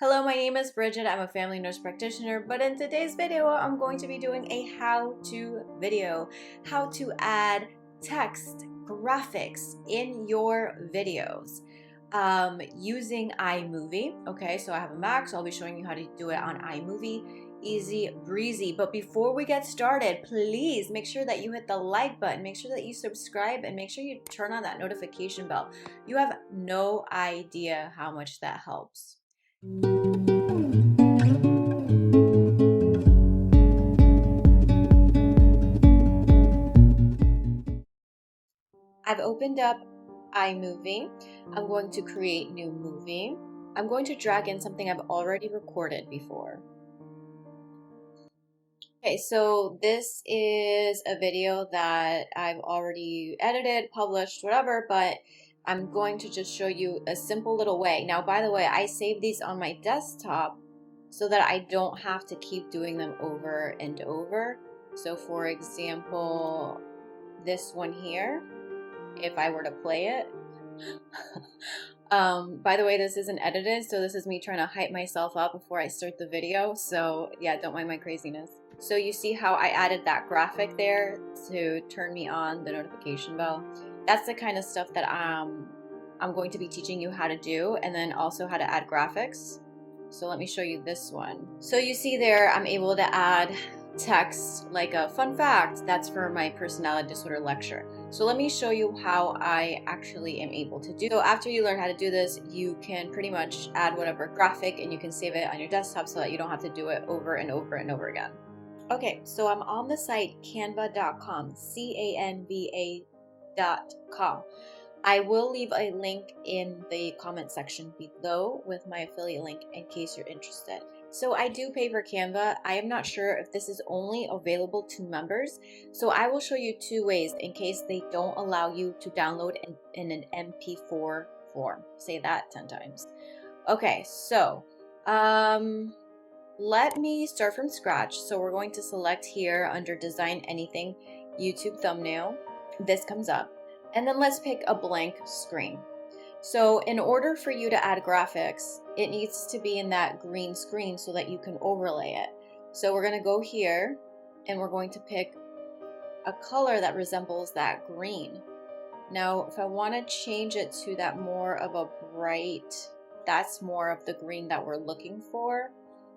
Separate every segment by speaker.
Speaker 1: Hello, my name is Bridget. I'm a family nurse practitioner, but in today's video, I'm going to be doing a how-to video, how to add text, graphics in your videos using iMovie. Okay, so I have a Mac, so I'll be showing you how to do it on iMovie. Easy breezy. But before we get started, please make sure that you hit the like button, make sure that you subscribe, and make sure you turn on that notification bell. You have no idea how much that helps. I've opened up iMovie. I'm going to create new movie. I'm going to drag in something I've already recorded before. Okay, so this is a video that I've already edited, published, whatever, but I'm going to just show you a simple little way. Now, by the way, I save these on my desktop so that I don't have to keep doing them over and over. So for example, this one here, if I were to play it. By the way, this isn't edited, so this is me trying to hype myself up before I start the video. So yeah, don't mind my craziness. So you see how I added that graphic there to turn me on the notification bell. That's the kind of stuff that I'm going to be teaching you how to do, and then also how to add graphics. So let me show you this one. So you see there, I'm able to add text like a fun fact. That's for my personality disorder lecture. So let me show you how I actually am able to do. So after you learn how to do this, you can pretty much add whatever graphic and you can save it on your desktop so that you don't have to do it over and over and over again. Okay, so I'm on the site canva.com, canva.com. I will leave a link in the comment section below with my affiliate link in case you're interested. So I do pay for Canva. I am not sure if this is only available to members. So I will show you two ways in case they don't allow you to download in an MP4 form. Say that 10 times. Okay, so let me start from scratch. So we're going to select here under Design Anything, YouTube thumbnail. This comes up. And then let's pick a blank screen. So in order for you to add graphics, it needs to be in that green screen so that you can overlay it. So we're going to go here and we're going to pick a color that resembles that green. Now, if I want to change it to that more of a bright, that's more of the green that we're looking for.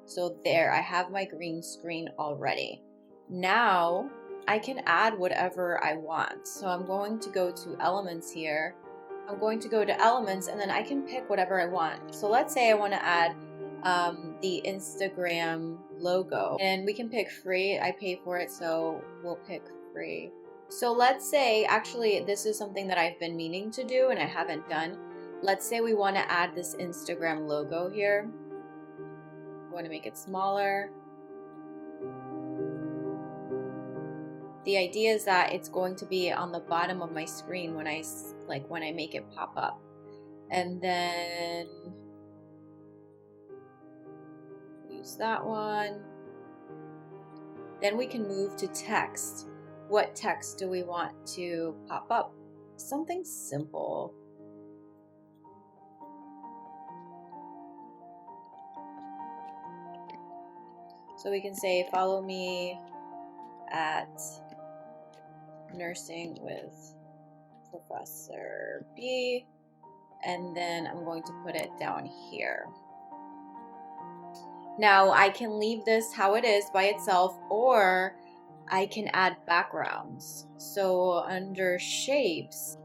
Speaker 1: So there, I have my green screen already. Now, I can add whatever I want. So I'm going to go to Elements here. I'm going to go to Elements and then I can pick whatever I want. So let's say I want to add the Instagram logo. And we can pick free. I pay for it, so we'll pick free. So let's say, actually, this is something that I've been meaning to do and I haven't done. Let's say we want to add this Instagram logo here. I want to make it smaller. The idea is that it's going to be on the bottom of my screen when I make it pop up. And then use that one. Then we can move to text. What text do we want to pop up? Something simple. So we can say, follow me at Nursing with Professor B, and then I'm going to put it down here. Now I can leave this how it is by itself, or I can add backgrounds. So under shapes,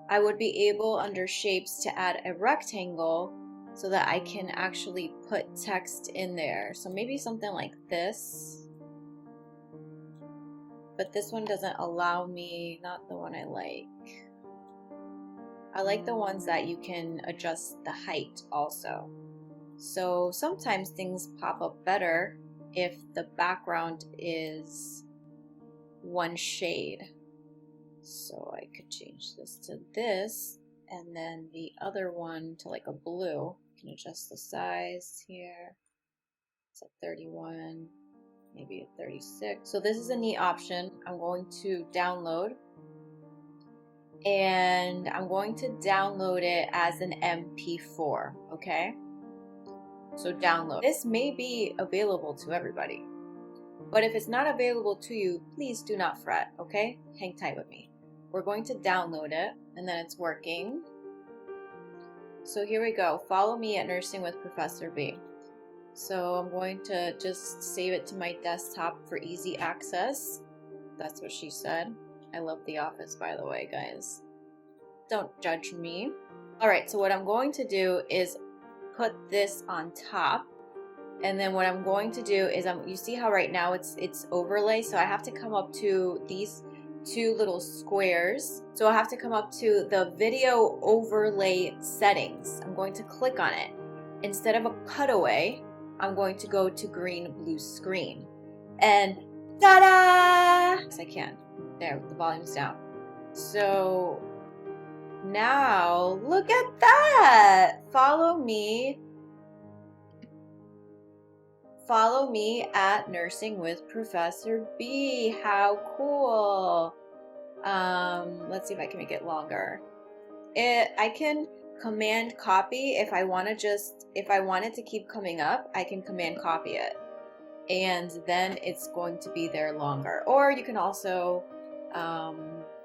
Speaker 1: I would be able under shapes to add a rectangle so that I can actually put text in there. So maybe something like this. But this one doesn't allow me, not the one I like. I like the ones that you can adjust the height also. So sometimes things pop up better if the background is one shade. So I could change this to this, and then the other one to like a blue. You can adjust the size here. It's at 31. Maybe a 36. So this is a neat option. I'm going to download, and I'm going to download it as an MP4, okay? So download. This may be available to everybody, but if it's not available to you, please do not fret, okay? Hang tight with me. We're going to download it, and then it's working. So here we go. Follow me at Nursing with Professor B. So I'm going to just save it to my desktop for easy access. That's what she said. I love The Office, by the way, guys. Don't judge me. All right, so what I'm going to do is put this on top. And then what I'm going to do is, you see how right now it's overlay? So I have to come up to these two little squares. So I have to come up to the video overlay settings. I'm going to click on it. Instead of a cutaway, I'm going to go to green, blue screen. And ta-da! Yes, I can. There, the volume's down. So now, look at that! Follow me at Nursing with Professor B. How cool! Let's see if I can make it longer. I can command copy if I want it to keep coming up, I can command copy it. And then it's going to be there longer. Or you can also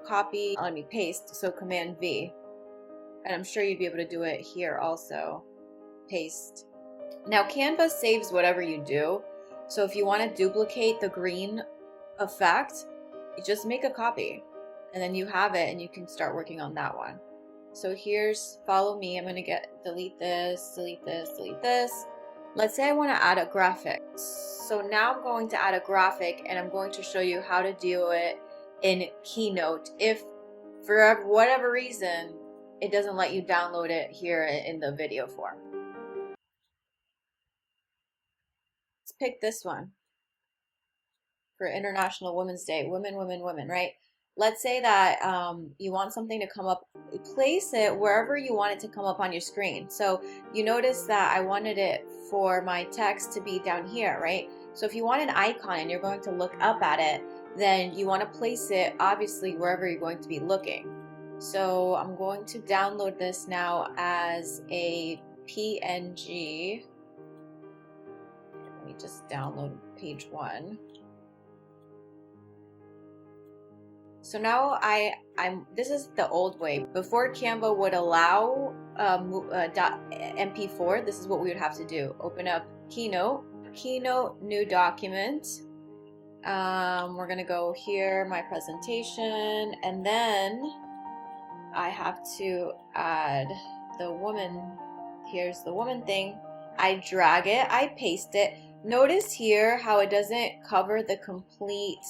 Speaker 1: copy, let me paste, so command V. And I'm sure you'd be able to do it here also. Paste. Now Canva saves whatever you do. So if you want to duplicate the green effect, you just make a copy. And then you have it and you can start working on that one. So here's, follow me. I'm going to delete this, delete this, delete this. Let's say I want to add a graphic. So now I'm going to add a graphic and I'm going to show you how to do it in Keynote. If for whatever reason, it doesn't let you download it here in the video form. Let's pick this one for International Women's Day. Women, women, women, right? Let's say that you want something to come up, place it wherever you want it to come up on your screen. So you notice that I wanted it for my text to be down here, right? So if you want an icon and you're going to look up at it, then you want to place it obviously wherever you're going to be looking. So I'm going to download this now as a PNG. Let me just download page 1. So now this is the old way. Before Canva would allow .mp4, this is what we would have to do. Open up Keynote, new document. We're gonna go here, my presentation, and then I have to add the woman. Here's the woman thing. I drag it, I paste it. Notice here how it doesn't cover the complete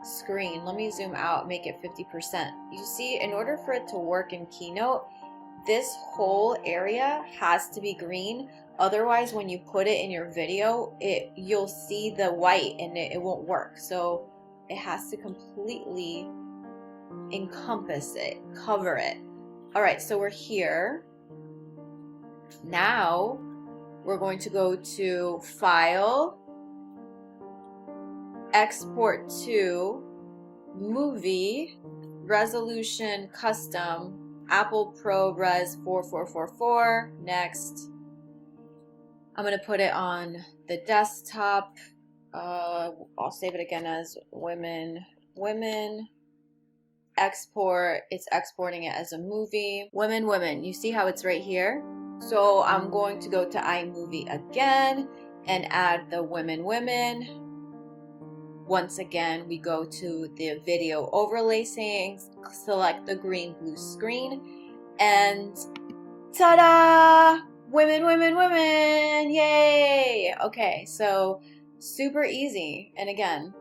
Speaker 1: screen. Let me zoom out, make it 50%. You see, in order for it to work in Keynote, this whole area has to be green. Otherwise, when you put it in your video, you'll see the white and it won't work. So it has to completely encompass it, cover it. All right, so we're here. Now we're going to go to File, Export to, Movie, Resolution, Custom, Apple ProRes 4444. Next. I'm going to put it on the desktop. I'll save it again as women, women. Export, it's exporting it as a movie. Women, women. You see how it's right here? So I'm going to go to Imovie again and add the women, women. Once again, we go to the video overlay settings, select the green, blue screen, and ta-da! Women, women, women! Yay! Okay, so super easy. And again,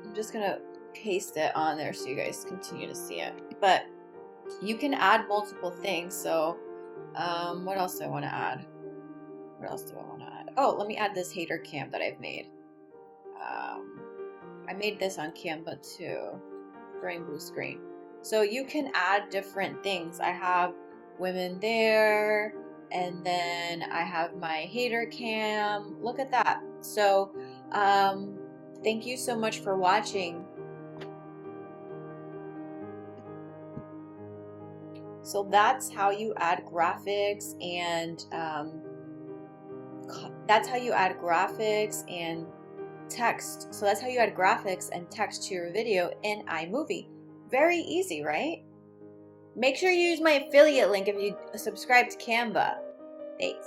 Speaker 1: I'm just gonna paste it on there so you guys continue to see it. But you can add multiple things. So what else do I want to add? What else do I want to add? Oh, let me add this hater cam that I've made. I made this on Canva too, green, blue screen. So you can add different things. I have women there, and then I have my hater cam. Look at that. So thank you so much for watching. So that's how you add graphics and That's how you add graphics and text. So that's how you add graphics and text to your video in iMovie. Very easy, right? Make sure you use my affiliate link if you subscribe to Canva. Thanks.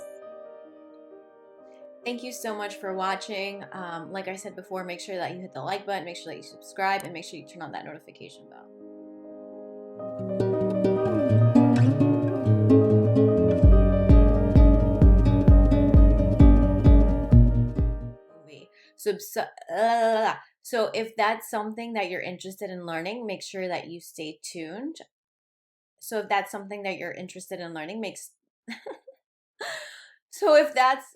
Speaker 1: Thank you so much for watching. Like I said before, make sure that you hit the like button, make sure that you subscribe, and make sure you turn on that notification bell. So if that's something that you're interested in learning, make sure that you stay tuned. So if that's something that you're interested in learning, so if that's